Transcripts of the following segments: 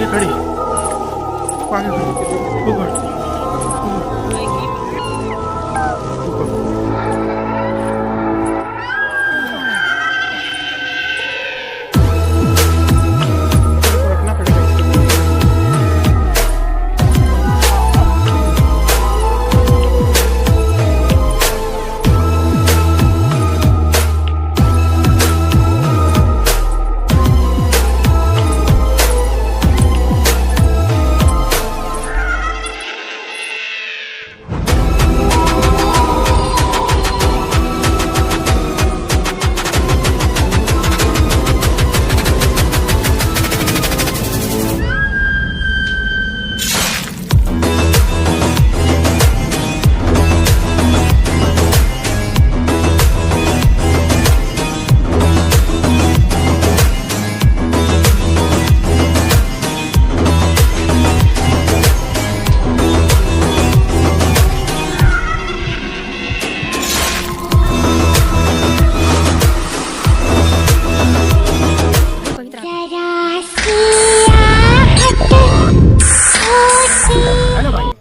खड़ी आगे खड़ी ऊपर रखना पड़ेगा इसको।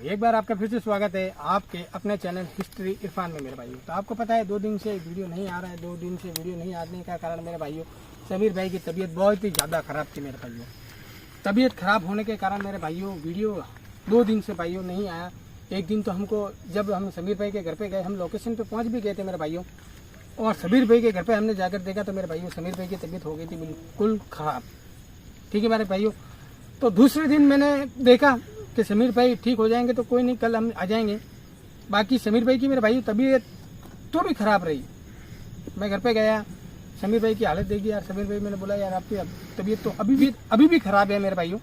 एक बार आपका फिर से स्वागत है आपके अपने चैनल हिस्ट्री इरफान में मेरे भाइयों। तो आपको पता है 2 दिन से वीडियो नहीं आ रहा है। 2 दिन से वीडियो नहीं आने का कारण मेरे भाइयों समीर भाई की तबीयत बहुत ही ज़्यादा ख़राब थी मेरे भाइयों। तबीयत ख़राब होने के कारण मेरे भाइयों वीडियो 2 दिन से भाइयों नहीं आया। एक दिन तो हमको जब हम समीर भाई के घर पर गए, हम लोकेशन पर पहुँच भी गए थे मेरे भाइयों, और समीर भाई के घर पर हमने जाकर देखा तो मेरे भाइयों समीर भाई की तबीयत हो गई थी बिल्कुल ख़राब। ठीक है मेरे भाइयों। तो दूसरे दिन मैंने देखा कि समीर भाई ठीक हो जाएंगे तो कोई नहीं, कल हम आ जाएंगे। बाकी समीर भाई की मेरे भाई तबीयत तो भी ख़राब रही। मैं घर पे गया, समीर भाई की हालत देखी यार। समीर भाई मैंने बोला यार आपकी तबीयत तो अभी भी ख़राब है मेरे भाइयों।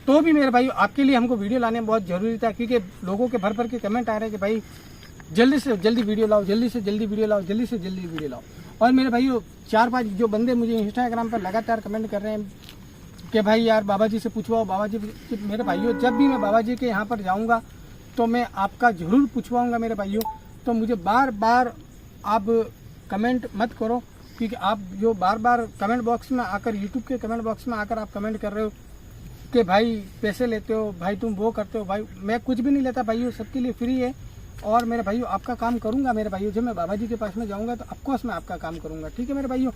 तो भी मेरे भाइयों आपके लिए हमको वीडियो लाने बहुत ज़रूरी था, क्योंकि लोगों के भर के कमेंट आ रहे हैं कि भाई जल्दी से जल्दी वीडियो लाओ, जल्दी से जल्दी वीडियो लाओ, जल्दी से जल्दी वीडियो लाओ। और मेरे भाइयों 4-5 जो बंदे मुझे इंस्टाग्राम पर लगातार कमेंट कर रहे हैं कि भाई यार बाबा जी से पूछवाओ, बाबा जी। मेरे भाइयों जब भी मैं बाबा जी के यहाँ पर जाऊँगा तो मैं आपका ज़रूर पूछवाऊँगा मेरे भाइयों। तो मुझे बार बार आप कमेंट मत करो, क्योंकि आप जो बार बार कमेंट बॉक्स में आकर, यूट्यूब के कमेंट बॉक्स में आकर आप कमेंट कर रहे हो कि भाई पैसे लेते हो, भाई तुम वो करते हो। भाई मैं कुछ भी नहीं लेता भाइयों, सबके लिए फ्री है। और मेरे भाइयों आपका काम करूँगा मेरे भाइयों। जब मैं बाबा जी के पास में जाऊँगा तो ऑफकोर्स मैं आपका काम करूँगा। ठीक है मेरे भाइयों।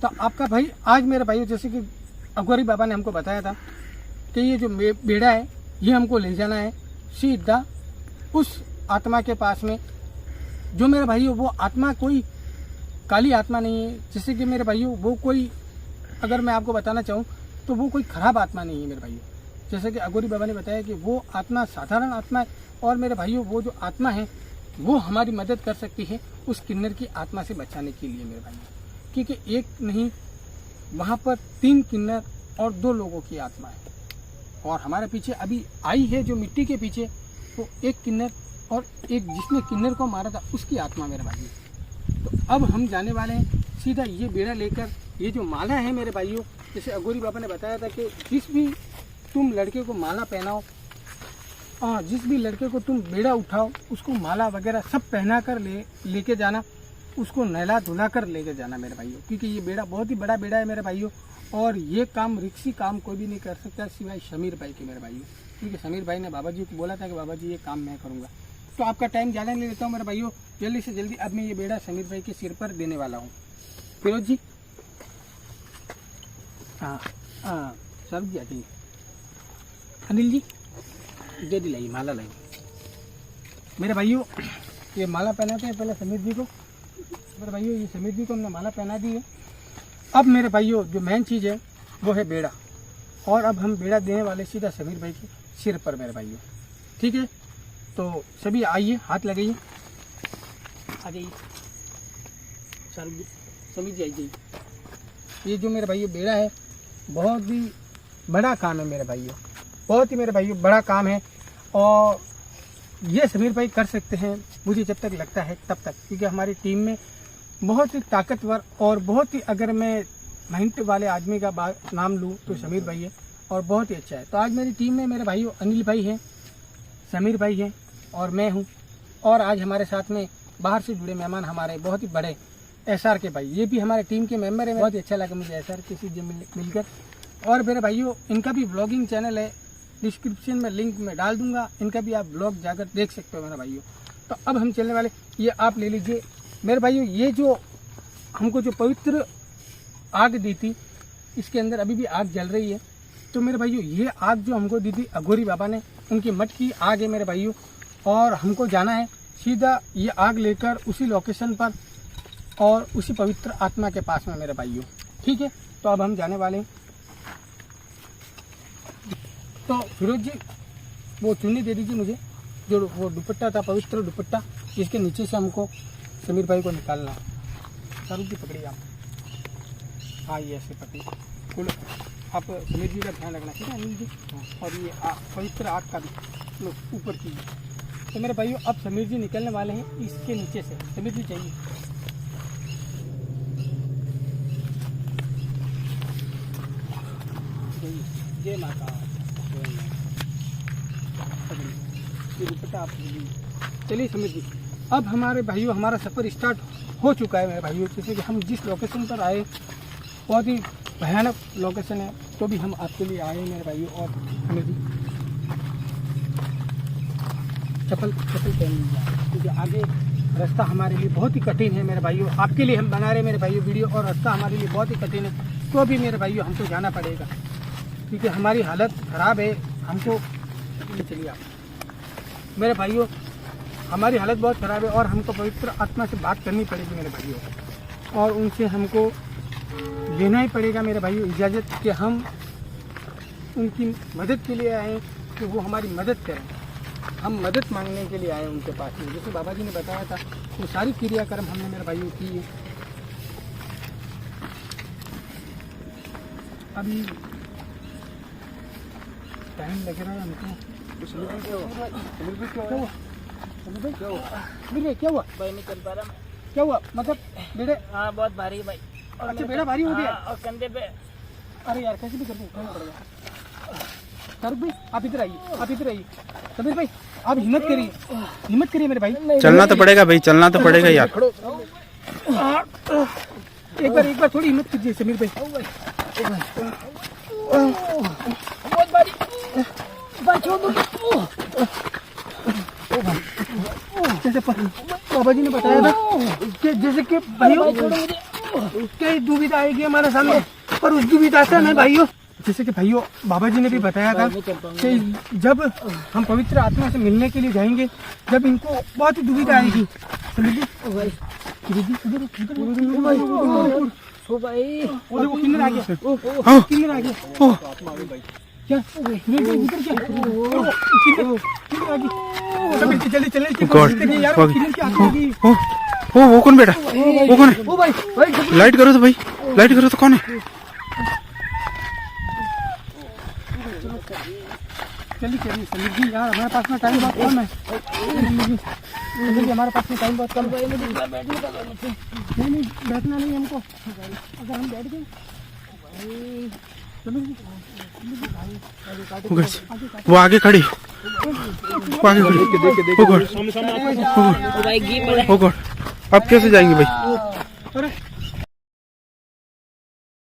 तो आपका भाई आज मेरे भाइयों जैसे कि अघोरी बाबा ने हमको बताया था कि ये जो बेड़ा है ये हमको ले जाना है सीधा उस आत्मा के पास में, जो मेरे भाइयों वो आत्मा कोई काली आत्मा नहीं है। जैसे कि मेरे भाइयों वो कोई, अगर मैं आपको बताना चाहूँ तो वो कोई खराब आत्मा नहीं है मेरे भाइयों। जैसे कि अघोरी बाबा ने बताया कि वो आत्मा साधारण आत्मा है। और मेरे भाइयों वो जो आत्मा है वो हमारी मदद कर सकती है उस किन्नर की आत्मा से बचाने के लिए मेरे भाइयों। क्योंकि एक नहीं, वहाँ पर 3 किन्नर और 2 लोगों की आत्मा है। और हमारे पीछे अभी आई है जो मिट्टी के पीछे, वो 1 किन्नर और एक जिसने किन्नर को मारा था उसकी आत्मा मेरे भाइयों। तो अब हम जाने वाले हैं सीधा ये बेड़ा लेकर। ये जो माला है मेरे भाइयों, जैसे अघोरी बाबा ने बताया था कि जिस भी तुम लड़के को माला पहनाओ, जिस भी लड़के को तुम बेड़ा उठाओ उसको माला वगैरह सब पहना कर लेके जाना, उसको नहला धुला कर लेके जाना मेरे भाइयों। क्योंकि ये बेड़ा बहुत ही बड़ा बेड़ा है मेरे भाइयों, और ये काम रिक्सी काम कोई भी नहीं कर सकता सिवाय समीर भाई के मेरे भाइयों। क्योंकि समीर भाई ने बाबा जी को बोला था कि बाबा जी ये काम मैं करूँगा। तो आपका टाइम ज़्यादा नहीं लेता हूँ मेरे भाइयों, जल्दी से जल्दी अब मैं ये बेड़ा समीर भाई के सिर पर देने वाला हूँ। फिरोज जी, हाँ सर जी आती, अनिल जी दे दिलाइए, माला लाइए मेरे भाइयों। ये माला पहनाते हैं पहले समीर जी को। मेरे भाइयों ये समीर जी को हमने माला पहना दी है। अब मेरे भाइयों जो मेन चीज़ है वो है बेड़ा, और अब हम बेड़ा देने वाले सीधा समीर भाई के सिर पर मेरे भाइयों। ठीक है, तो सभी आइए, हाथ लगाइए, आ जाइए समीर जी, आ जाइए। ये जो मेरे भाइयों बेड़ा है बहुत ही बड़ा काम है मेरे भाइयों, बहुत ही मेरे भाइयों बड़ा काम है। और ये समीर भाई कर सकते हैं मुझे जब तक लगता है तब तक, क्योंकि हमारी टीम में बहुत ही ताकतवर और बहुत ही, अगर मैं माइंड वाले आदमी का नाम लूँ तो समीर भाई है, और बहुत ही अच्छा है। तो आज मेरी टीम में मेरे भाइयों अनिल भाई हैं, समीर भाई हैं और मैं हूँ। और आज हमारे साथ में बाहर से जुड़े मेहमान हमारे बहुत ही बड़े SR के भाई, ये भी हमारे टीम के मेंबर है। बहुत ही अच्छा लगा मुझे SR के से मिलकर। और मेरे भाइयों इनका भी व्लॉगिंग चैनल है डिस्क्रिप्शन में लिंक में डाल दूंगा, इनका भी आप ब्लॉग जाकर देख सकते हो मेरे भाइयों। तो अब हम चलने वाले, ये आप ले लीजिए मेरे भाइयों। ये जो हमको जो पवित्र आग दी थी, इसके अंदर अभी भी आग जल रही है। तो मेरे भाइयों ये आग जो हमको दी थी अघोरी बाबा ने, उनकी मठ की आग है मेरे भाइयों। और हमको जाना है सीधा ये आग लेकर उसी लोकेशन पर और उसी पवित्र आत्मा के पास में मेरे भाइयों। ठीक है, तो अब हम जाने वाले हैं। तो फिरोज जी वो चुन्नी दे दीजिए मुझे, जो वो दुपट्टा था, पवित्र दुपट्टा, जिसके नीचे से हमको समीर भाई को निकालना है। शाहरुख जी पकड़िए आप, हाँ ये ऐसे पकड़िए, बोलो आप समीर जी का ध्यान रखना, ठीक है अनिल जी। और ये पवित्र आग का भी लोग ऊपर कीजिए। तो मेरे भाइयों अब समीर जी निकलने वाले हैं इसके नीचे से। समीर जी चाहिए, जय माता, ये दुपट्टा आप चलिए समीर जी। अब हमारे भाइयों हमारा सफ़र स्टार्ट हो चुका है मेरे भाइयों। जैसे कि हम जिस लोकेशन पर आए बहुत ही भयानक लोकेशन है, तो भी हम आपके लिए आए मेरे भाइयों। और समीर जी चप्पल पहन लीजिए, क्योंकि आगे रास्ता हमारे लिए बहुत ही कठिन है मेरे भाइयों। आपके लिए हम बना रहे हैं मेरे भाइयों वीडियो, और रास्ता हमारे लिए बहुत ही कठिन है, तो भी मेरे भाइयों हमको जाना पड़ेगा, क्योंकि हमारी हालत ख़राब है। हमको चलिए आप मेरे भाइयों, हमारी हालत बहुत ख़राब है और हमको पवित्र आत्मा से बात करनी पड़ेगी मेरे भाइयों, और उनसे हमको लेना ही पड़ेगा मेरे भाइयों इजाज़त कि हम उनकी मदद के लिए आए, कि वो हमारी मदद करें। हम मदद मांगने के लिए आए उनके पास में। जैसे बाबा जी ने बताया था, वो सारी क्रियाक्रम हमने मेरे भाइयों की है। अभी टाइम लग रहा है हमको। क्या हुआ भाई नहीं चल पा रहा। क्या हुआ मतलब बेटे? हाँ बहुत भारी है भाई। अच्छा बेटा भारी हो गया। और कंधे पे। अरे यार कैसे भी करके उठाना पड़ेगा। तारुक भाई आप इधर आइए, आप इधर आइए। समीर भाई आप हिम्मत करिए मेरे भाई। चलना तो पड़ेगा भाई, चलना तो पड़ेगा यार। एक बार थोड़ी हिम्मत कीजिए समीर भाई। बहुत भारी। जैसे बाबा जी ने बताया था कि जैसे कि भाइयों कई दुविधा आएगी हमारे सामने, पर उस दुविधा से नहीं भाइयों, जैसे कि भाइयों बाबा जी ने भी बताया था कि जब हम पवित्र आत्मा से मिलने के लिए जाएंगे, जब इनको बहुत ही दुविधा आएगी। वो किन्नर आ गया, किन्नर आ गया। क्या जल्दी चले वो कौन बेटा? वो कौन है? लाइट करो तो भाई, लाइट करो तो कौन है? चलिए समीर जी यार, हमारे पास में टाइम बहुत कम है। हमारे पास में टाइम बहुत कम है। नहीं बैठना नहीं हमको, अगर हम बैठ गए वो आगे खड़ी, वो आगे खड़ी। अब कैसे जाएंगे भाई? अरे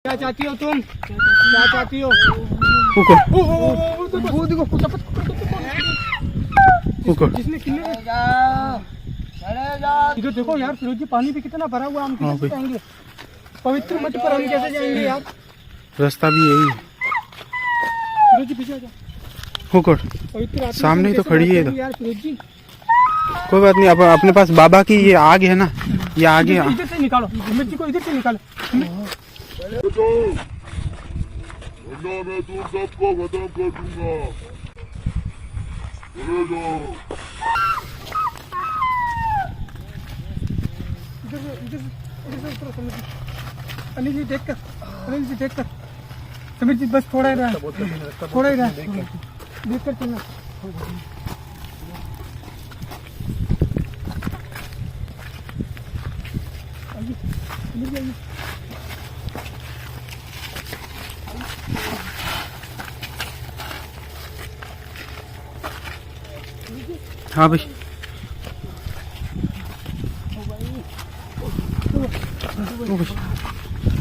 क्या चाहती हो तुम? क्या चाहती हो? वो देखो जिसने इधर देखो यार फिरोज जी, पानी भी कितना भरा हुआ, हम कैसे जाएंगे? पवित्र मठ पर हम कैसे जाएंगे यार? रास्ता भी यही है। फिरोज जी पीछे आ जाओ। पवित्र सामने ही तो खड़ी है यार फिरोज जी। कोई बात नहीं, अब अपने पास बाबा की ये आग है ना, ये आगे इधर से निकालो, मिर्ची को इधर से निकालो। मैं तुम सबको खत्म कर दूंगा। इधर से उतरो समीर जी। अनिल जी देख कर समीर जी, बस थोड़ा ही रहा, देख कर चलना। हाँ भाई,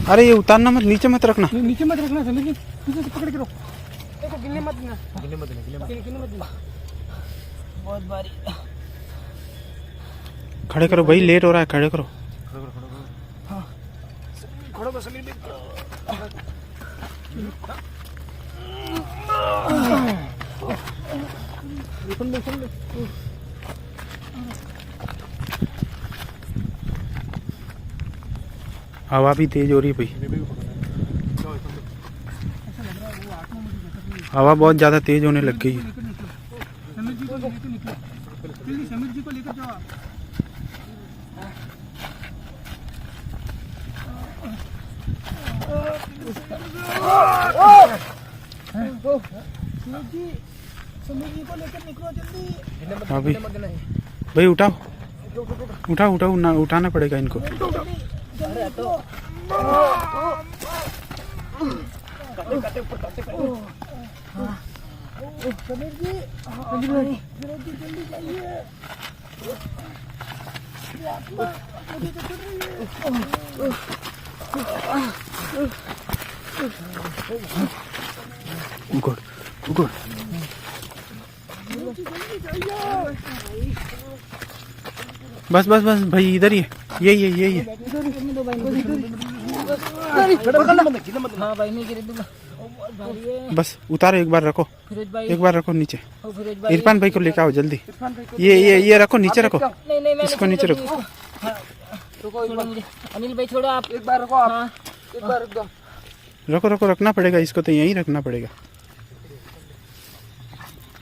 अरे ये उतारना मत, नीचे मत रखना। नीचे मत रखना समीर जी, नीचे से पकड़ के रखो। देखो गिनने मत देना, गिनने मत देना। बहुत भारी। खड़े करो भाई, लेट हो रहा है, खड़े करो। खड़ो को समीर हवा भी तेज हो रही है भाई, हवा बहुत ज्यादा तेज होने लग गई है। समीर जी को लेकर निकलो, जल्दी समीर जी को लेकर जाओ आप। समीर जी को लेकर निकलो जल्दी। हाँ भाई, भाई उठाओ उठाओ उठाओ, उठाना पड़ेगा इनको। समीर जी जल्दी जाइए। Good good. बस बस बस भाई, इधर ही है, यही है। हाँ भाई नहीं गिरे दूंगा। बहुत भारी है। बस उतारो, एक बार रखो, फिरोज भाई, एक बार रखो नीचे। ओ फिरोज भाई। इरफान भाई को लेके आओ जल्दी। ये रखो, नीचे रखो, नहीं नहीं, मैंने इसको नीचे रखो। छोड़ो मुझे। अनिल भाई छोड़ो आप। एक बार रखो आप। हाँ। एक बार रख दो। रखो रखो, रखना पड़ेगा इसको, तो यहीं रखना पड़ेगा।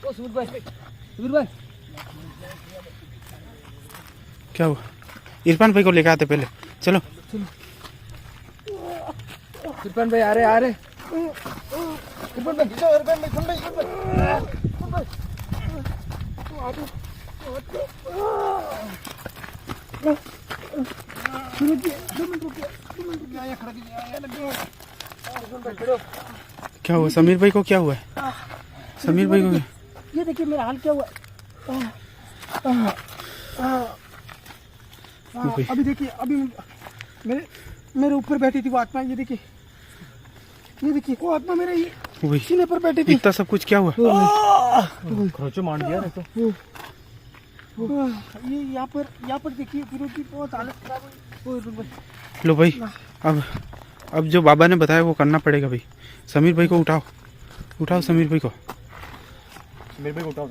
ओ समीर भाई क्या हुआ? इरफान भाई को लेके आते पहले, चलो। इरफान भाई आ रहे। इरफान भाई खींचो, इरफान भाई सुन भाई, क्या हुआ समीर भाई को, क्या हुआ है समीर भाई को? ये देखिए मेरा हाल क्या हुआ। अभी देखिए, अभी मेरे ऊपर बैठी थी वो आत्मा। ये देखिए वो आत्मा मेरे सीने पर बैठी थी। इतना सब कुछ क्या हुआ? खरोचो मार दिया तो। ये यहाँ पर देखिए फिरोज की बहुत हालत खराब हुई। लो भाई, अब जो बाबा ने बताया वो करना पड़ेगा भाई। समीर भाई को उठाओ समीर भाई को उठाओ,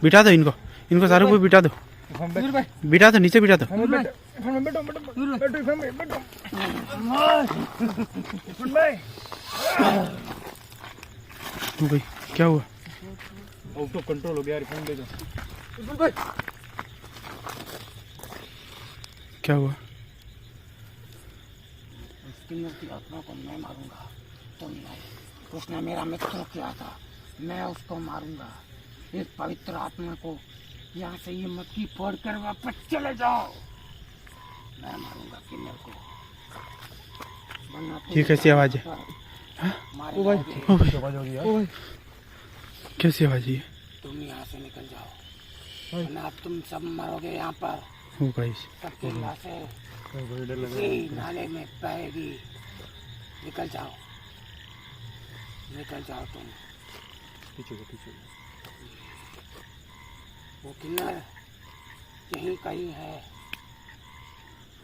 बिठा दो इनको सारे को बिठा दो, बिठा दो, नीचे बिठा दो। भाई क्या हुआ? आउट ऑफ कंट्रोल हो गया। फोन दे दो। क्या हुआ? उसकी आत्मा को मैं मारूंगा, तुम नहीं। उसने मेरा मित्र किया था, मैं उसको मारूंगा। इस पवित्र आत्मा को यहाँ से ये मक्खी फोड़ कर वापस चले जाओ। मैं मारूंगा किन्नर को। ये कैसी आवाज है? ओ भाई कैसी आवाज है? तुम यहाँ से निकल जाओ, वरना तुम सब मरोगे यहाँ पर। ओ भाई, सबकी लाशें इसी नाले में बहेगी। निकल जाओ तुम। पीछे वो किन्नर यहीं कहीं है।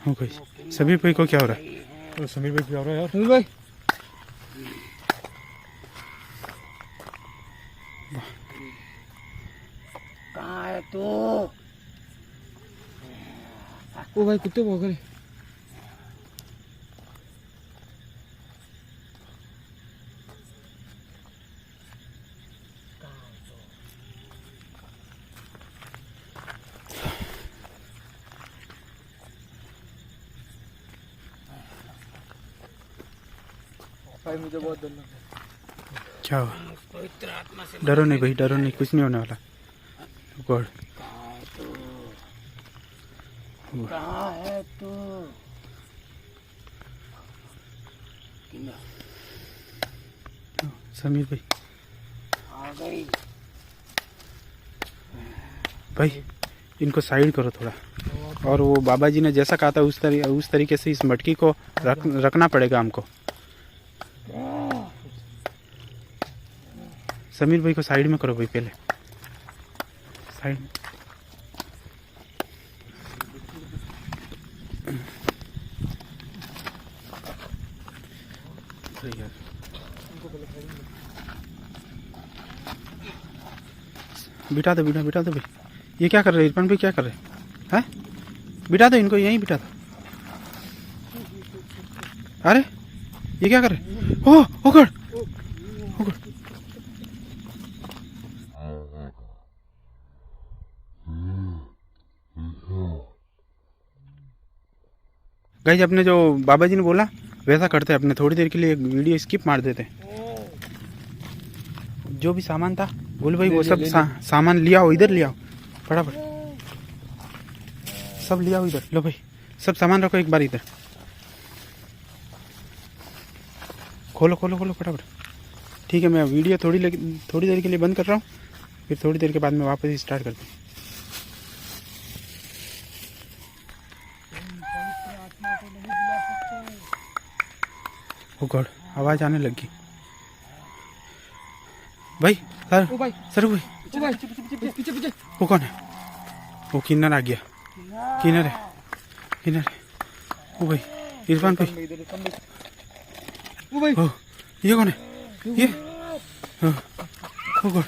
ओ भाई, समीर भाई को क्या हो रहा है? समीर भाई क्या हो रहा है यार? समीर भाई कहाँ है तू? ओ भाई कुत्ते भौंक रहे। भाई मुझे बहुत डर लग रहा है। क्या हुआ? पवित्र आत्मा से डरो नहीं भाई, डरो नहीं, कुछ नहीं होने वाला। गॉड, कहाँ है तू? किन्नर समीर भाई, आ गई। भाई इनको साइड करो थोड़ा। और वो बाबा जी ने जैसा कहा था उस तरीके से इस मटकी को रखना पड़ेगा हमको। समीर भाई को साइड में करो भाई, पहले साइड में। बिठा दो बिठा दो भाई। ये क्या कर रहे हैं इरफान भाई, क्या कर रहे हैं? बिठा दो इनको, यहीं बिठा दो। अरे ये क्या कर रहे हैं? ओ गॉड, ओ गॉड। गाइस अपने जो बाबा जी ने बोला वैसा करते हैं, अपने थोड़ी देर के लिए वीडियो स्किप मार देते हैं। जो भी सामान था बोल भाई वो सब सामान लिया हो, इधर लिया हो फटाफट, सब लिया हो इधर। लो भाई सब सामान रखो एक बार इधर, खोलो खोलो खोलो फटाफट। ठीक है, मैं वीडियो थोड़ी देर के लिए बंद कर रहा हूँ, फिर थोड़ी देर के बाद में वापस स्टार्ट करता हूँ। ओ गॉड, आवाज आने लगी भाई। सर ओ भाई, सर भाई, ओ भाई, पीछे पीछे। वो कौन है? वो किन्नर आ गया, किन्नर है, किन्नर है। ओ भाई इरफान भाई, ओ भाई, ओ ये कौन है? ये ओ गॉड,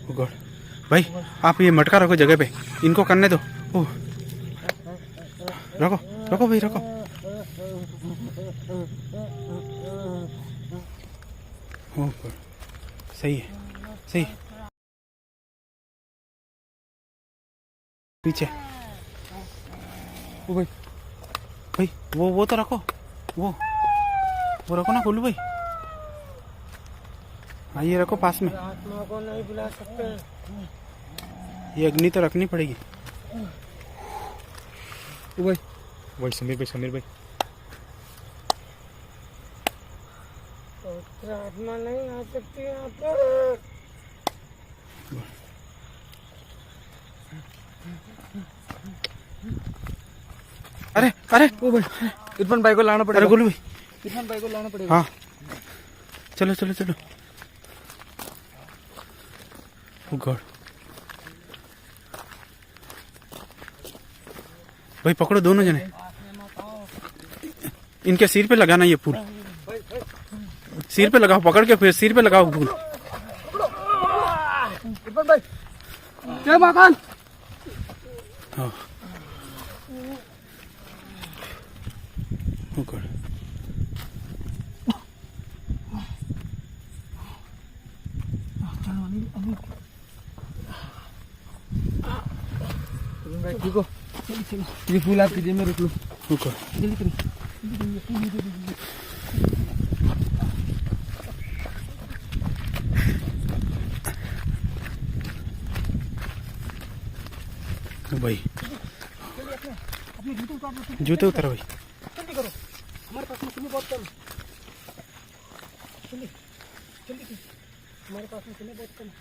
ओ गॉड। भाई आप ये मटका रखो जगह पे, इनको करने दो। ओ रखो रखो भाई रखो। ओ गॉड, सही है सही। पीछे ओ भाई, भाई वो तो रखो, वो रखो ना गोलू भाई। हाँ ये रखो पास में। आत्मा को नहीं बुला सकते। ये अग्नि तो रखनी पड़ेगी। ओ भाई, वही समीर भाई पवित्र आत्मा नहीं आ सकती यहाँ पर। अरे अरे ओ भाई, इरफान भाई को लाना अरे पड़ेगा। गोलू भाई, इरफान भाई को लाना पड़ेगा। हाँ चलो चलो चलो। ओ गॉड, भाई पकड़ो दोनों जने, इनके सिर पे लगाना ये फूल, सिर पे लगाओ, पकड़ के फिर सिर पे लगाओ फूल। इरफान भाई, जय महाकाल। हाँ ओ गॉड, भाई ठीक हो? ये फूल आपकी जेब में रख लो। ओ गॉड। जल्दी करिए। भाई जूते उतारो भाई। जल्दी करो, हमारे पास में समय बहुत कम है। जल्दी जल्दी, हमारे पास में समय बहुत कम है।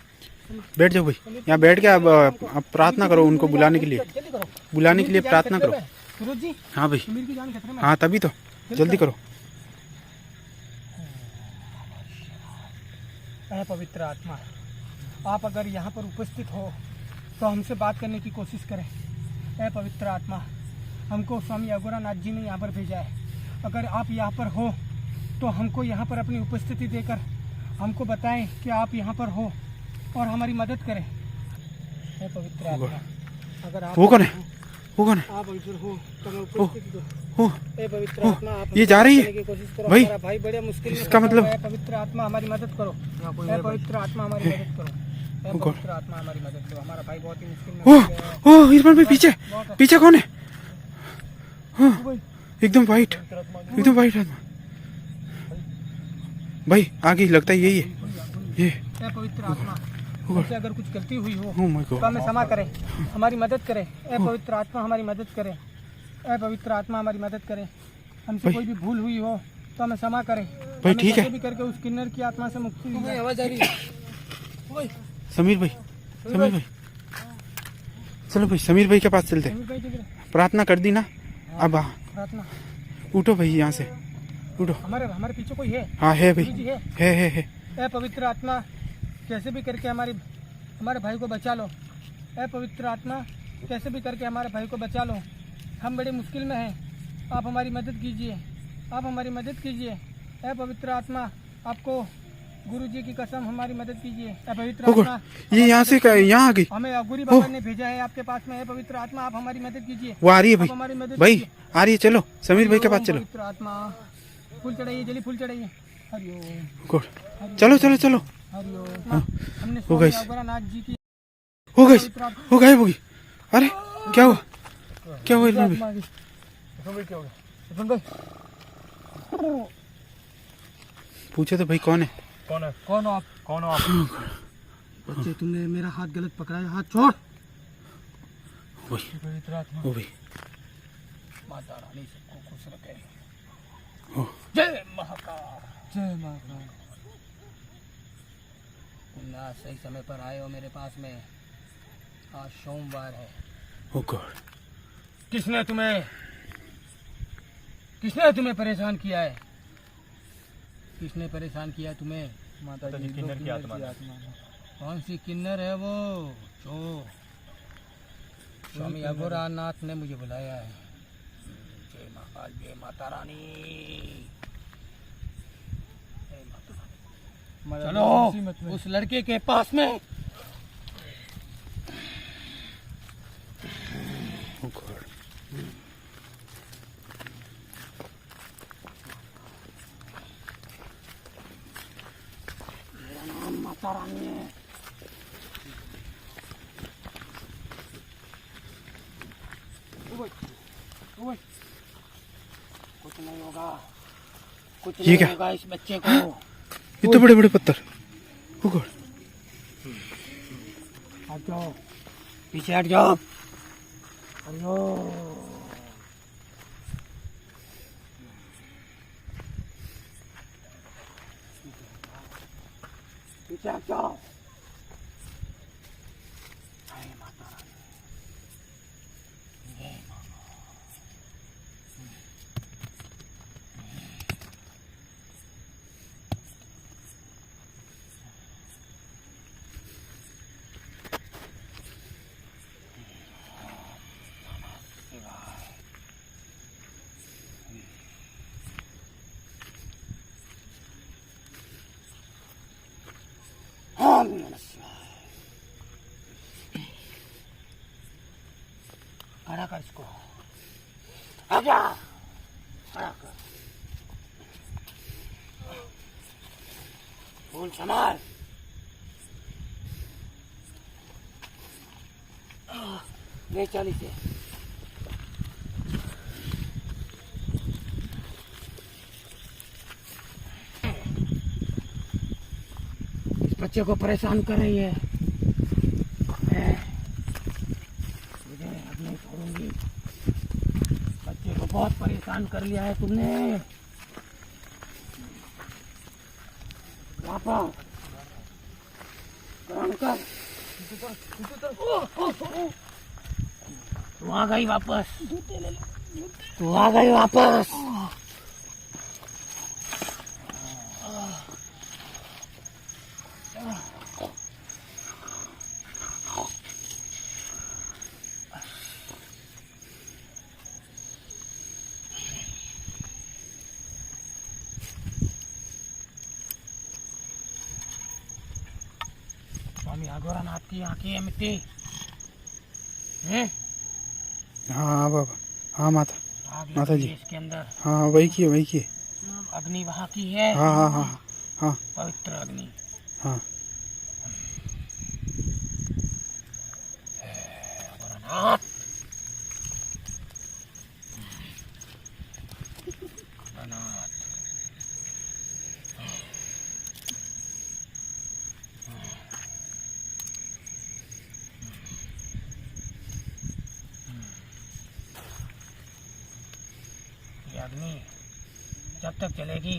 बैठ जाओ भाई, यहाँ बैठ के अब प्रार्थना करो उनको बुलाने के लिए, जल्दी करो, बुलाने के लिए प्रार्थना करो। सूरज जी, हाँ भाई, समीर की जान खतरे में। हाँ तभी तो, जल्दी करो। ऐ पवित्र आत्मा, आप अगर यहाँ पर उपस्थित हो तो हमसे बात करने की कोशिश करें। ऐ पवित्र आत्मा, हमको स्वामी अघोरानाथ जी ने यहाँ पर भेजा है। अगर आप यहाँ पर हो तो हमको यहाँ पर अपनी उपस्थिति देकर हमको बताएं कि आप यहाँ पर हो और हमारी मदद करें। ऐ पवित्र आत्मा, अगर आप वो कौन है? वो कौन है? आप इधर हो तो मैं उपस्थिति दो। ओ ऐ पवित्र ओ, आत्मा, आप ये जा रही है? करने की कोशिश करो। भाई, हमारा भाई बड़े मुश्किल में इसका फंसा मतलब- हुआ है। पवित्र आत्मा हमारी मदद करो। ऐ पवित्र आत्मा हमारी मदद करो। ऐ ओ गॉड। पवित्र आत्मा हमारी मदद करो। हमारा भाई बहुत ही मुश्किल में ओ फंस गया है। ओ इरफान भाई पीछे, पीछे कौन है? हाँ एकदम वाइट, एकदम वाइट आत्मा। भाई आगे लगता है यही है ये। ऐ पवित्र आत्मा, हमसे अगर कुछ गलती हुई हो ओ माय तो गॉड, हमें क्षमा करें, हमारी मदद करें। ऐ पवित्र आत्मा हमारी मदद करें। ऐ पवित्र आत्मा हमारी मदद करें। हमसे भाई। कोई भी भूल हुई हो तो हमें क्षमा करें। भाई, हमें ठीक है। कैसे भी करके उस किन्नर की आत्मा से मुक्ति दी। आवाज आ रही है। समीर भाई, समीर भाई चलो भाई, समीर भाई के पास चलते। समीर भाई दिख रहे हैं? प्रार्थना कर दी ना अब? हाँ प्रार्थना। उठो भाई यहाँ से, उठो। हमारे हमारे पीछे कोई है? हाँ है भाई, गुरुजी है? है। ए पवित्र आत्मा, कैसे भी करके हमारे भाई को बचा लो। ए पवित्र आत्मा, कैसे भी करके हमारे भाई को बचा लो। हम बड़ी मुश्किल में हैं, आप हमारी मदद कीजिए, आप हमारी मदद कीजिए। ए पवित्र आत्मा, आपको गुरुजी की कसम हमारी मदद कीजिए। ए पवित्र आत्मा, ये यहाँ से यहाँ आ गई, हमें गुरु बाबा ने भेजा है आपके पास में। ए पवित्र आत्मा, आप हमारी मदद कीजिए। वो आ रही है आप हमारी भाई, मदद भाई कीजिए। आ रही है, चलो समीर भाई के पास चलो। पवित्र आत्मा, फूल चढ़ाइए, जल्दी फूल चढ़ाइए। हरिओम गुड, चलो चलो चलो। हरिओम। हमने हो गई। स्वामी अघोरानाथ जी की हो गई, हो गायब होगी। अरे क्या हुआ, क्या हुआ इरफान भाई? इरफान भाई, पूछे तो भाई कौन है? कौन हो आप? कौन हो आप? बच्चे, तुमने मेरा हाथ गलत पकड़ा, हाथ छोड़। वही पवित्र आत्मा, वो भाई, माता रानी सबको खुश रखे। हो जय महाकाल, जय महाकाल। तुम आज सही समय पर आए हो मेरे पास में। आज सोमवार है। ओ गॉड, किसने तुम्हें परेशान किया है? किसने परेशान किया है तुम्हें? माता जी, किन्नर की आत्मा। कौन सी किन्नर है वो? जो स्वामी अघोरानाथ ने मुझे बुलाया है। जय महाकाल, जय माता रानी, जय माता रानी। चलो उस लड़के के पास में। ओ गॉड, मेरा नाम माता रानी है। कुछ नहीं होगा, कुछ ये नहीं क्या? होगा इस बच्चे को। इतने बड़े बड़े पत्थर। ओ गॉड, हट जाओ, पीछे हट जाओ। अयो, पीछे हट जाओ। हाय माता रानी, जय माँ। ओम नमः शिवाय। खड़ा कर इसको, आजा, खड़ा कर। फूल संभाल, ले चल इसे। बच्चे को परेशान कर रही है। मैं मुझे अब नहीं छोड़ूंगी। बच्चे को बहुत परेशान कर लिया है तुमने। वापस ग्रहण कर। तू आ गई वापस, तू आ गई वापस। स्वामी अघोरानाथ की आंखें है मिट्टी हैं? हाँ बाबा, हाँ माता, आग माता लगी जी। है इसके अंदर। हाँ वही की है, वही की है। अग्नि वहाँ की है। हाँ हाँ हाँ हाँ पवित्र अग्नि। हाँ। अघोरानाथ, अघोरानाथ। ये अग्नि जब तक चलेगी,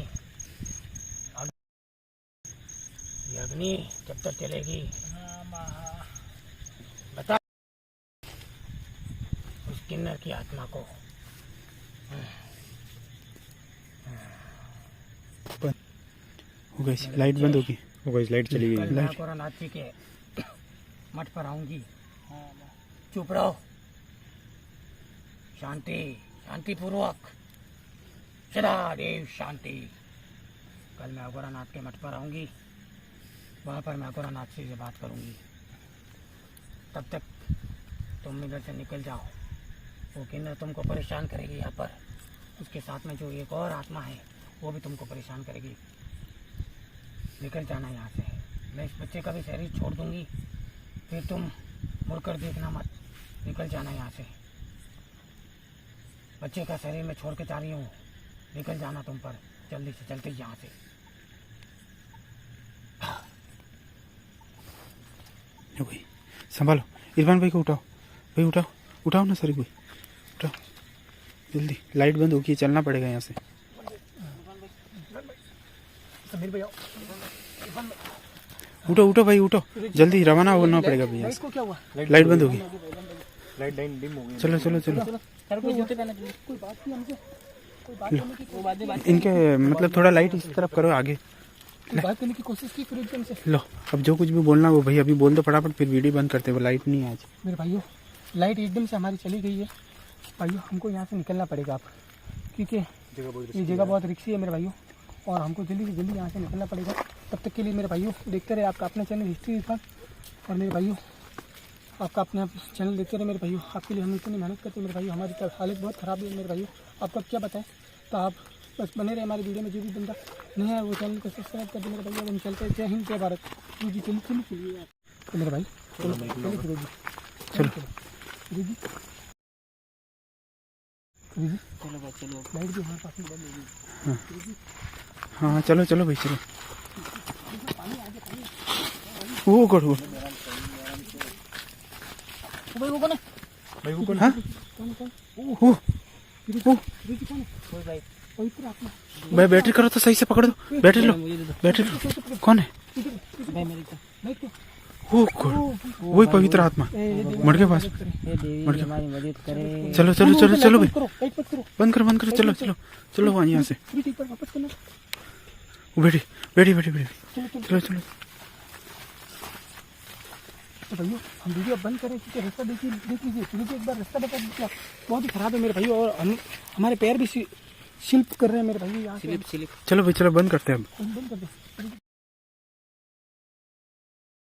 ये अग्नि जब तक चलेगी, बता उस किन्नर की आत्मा को हो गई लाइट बंद होगी। वो गाइस लाइट चली गई। कल मैं कोरानाथ जी के मठ पर आऊंगी। चुप रहो, शांति शांति पूर्वक, सदादेव शांति। कल मैं अघोरानाथ के मठ पर आऊंगी, वहाँ पर मैं अघोरानाथ से बात करूंगी। तब तक तुम इधर से निकल जाओ। वो किन्नर तुमको परेशान करेगी यहाँ पर, उसके साथ में जो एक और आत्मा है वो भी तुमको परेशान करेगी। निकल जाना यहाँ से। मैं इस बच्चे का भी शरीर छोड़ दूंगी, फिर तुम मुड़कर देखना मत। निकल जाना यहाँ से। बच्चे का शरीर में छोड़ के जा रही हूँ, निकल जाना तुम पर जल्दी से चलते यहाँ से। हो गई। संभालो इरफान भाई को उठाओ, भाई उठाओ, उठाओ ना सर भाई, उठाओ जल्दी। लाइट बंद होगी, चलना पड़ेगा यहाँ से। समीर भैया उठो उठो भाई उठो, जल्दी रवाना होना पड़ेगा भैया। इसको क्या हुआ? लाइट बंद होगी। लाइट डिम हो गई। चलो चलो चलो। सर कोई जूते पहना दीजिए। कोई बात नहीं हमसे, कोई बात लो। करने की वो बात इनके मतलब थोड़ा लाइट इस तरफ करो आगे। कोई बात करने की कोशिश की फिर एकदम से। लो अब जो कुछ भी बोलना वो भाई अभी बोल दो फटाफट, फिर वीडियो बंद करते। वो लाइट नहीं है आज। मेरे भाइयों लाइट एकदम से हमारी चली गई है भाइयों, हमको यहाँ से निकलना पड़ेगा अब, क्योंकि ये जगह बहुत रिक्सी है मेरे भाइयों, और हमको जल्दी से जल्दी यहाँ से निकलना पड़ेगा। तब तक के लिए मेरे भाइयों देखते रहे आपका अपना चैनल हिस्ट्री इरफान, और मेरे भाइयों आपका अपना चैनल देखते रहे मेरे भाइयों। आपके लिए हम इतनी मेहनत करते हैं मेरे भाइयों, हमारी हालत बहुत ख़राब है मेरे भाइयों, आपको क्या बताएं। तो आप बस बने रहे हमारी वीडियो में। जो भी बंदा नहीं है वो चैनल को सब्सक्राइब कर दे मेरे भाइयों। हम चलते हैं। जय हिंद जय भारत। जी चलिए चलिए चलिए तो मेरे भाई चलो चलिए फिरोज जी, चलो फिरोज जी, फिरोज जी चलो भाई चलो। लाइट भी हमारे पास में बंद होगी। हाँ चलो चलो भाई चलो। वो करो भाई वो कौन है? भाई वो कौन? हाँ कौन कौन? वो फिरोज जी कौन है? कोई भाई पवित्र आत्मा। भाई बैटरी करो तो सही से पकड़ दो। Battery low, battery low. कौन है? भाई मेरे को लाइट को वो करो, वही पवित्र आत्मा मड़ के पास। ये देवी हमारी मदद करे। चलो चलो चलो चलो भाई, करो लाइट मत करो। बंद करो। चलो चलो चलो वहाँ यहाँ से। फिरोज एक बार वापस करना। वो बैठी बैठी बैठी बैठी। चलो चलो तो भैया हम वीडियो बंद करें क्योंकि रास्ता देख लीजिए। फिरोज जी एक बार रास्ता बता दीजिए, बहुत ही खराब है मेरे भाई, और हमारे पैर भी शिल्प कर रहे हैं मेरे भाई यहाँ से। स्लिप चलो भाई चलो बंद करते हैं अब। बंद कर दो।